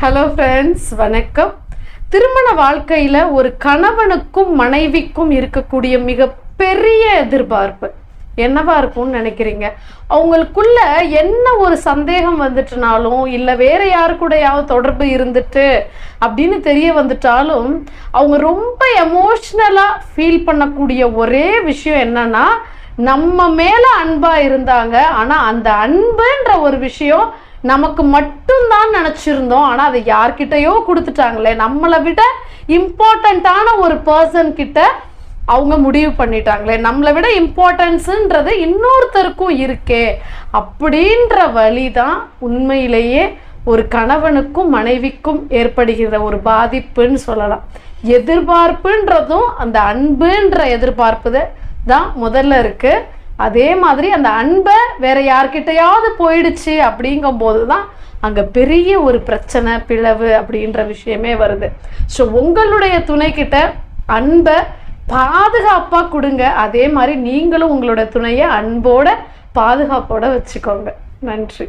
Hello friends, வணக்கம். திருமண வாழ்க்கையில் ஒரு கணவனுக்கும் மனைவிக்கும் இருக்கக்கூடிய மிகப்பெரிய எதிர்பார்ப்பு என்னவா இருக்கும்னு நினைக்கிறீங்க? அவங்களுக்குள்ள என்ன ஒரு சந்தேகம் வந்துட்டுனாலும், இல்லை வேற யாரு கூடயாவது தொடர்பு இருந்துட்டு அப்படின்னு தெரிய வந்துட்டாலும், அவங்க ரொம்ப எமோஷ்னலாக ஃபீல் பண்ணக்கூடிய ஒரே விஷயம் என்னன்னா, நம்ம மேலே அன்பாக இருந்தாங்க, ஆனால் அந்த அன்புன்ற ஒரு விஷயம் நமக்கு மட்டும்தான் நினச்சிருந்தோம், ஆனால் அதை யார்கிட்டையோ கொடுத்துட்டாங்களே, நம்மளை விட இம்பார்ட்டண்ட்டான ஒரு பர்சன் கிட்ட அவங்க முடிவு பண்ணிட்டாங்களே, நம்மளை விட இம்பார்ட்டன்ஸுன்றது இன்னொருத்தருக்கும் இருக்கே அப்படின்ற வழி தான் உண்மையிலேயே ஒரு கணவனுக்கும் மனைவிக்கும் ஏற்படுகிற ஒரு பாதிப்புன்னு சொல்லலாம். எதிர்பார்ப்புன்றதும் அந்த அன்புன்ற எதிர்பார்ப்பு தான் முதல்ல இருக்கு. அதே மாதிரி அந்த அன்பை வேற யார்கிட்டையாவது போயிடுச்சு அப்படிங்கும் போது தான் அங்கே பெரிய ஒரு பிரச்சனை, பிளவு அப்படின்ற விஷயமே வருது. ஸோ உங்களுடைய துணைக்கிட்ட அன்பை பாதுகாப்பாக கொடுங்க. அதே மாதிரி நீங்களும் உங்களோட துணையை அன்போட பாதுகாப்போட வச்சுக்கோங்க. நன்றி.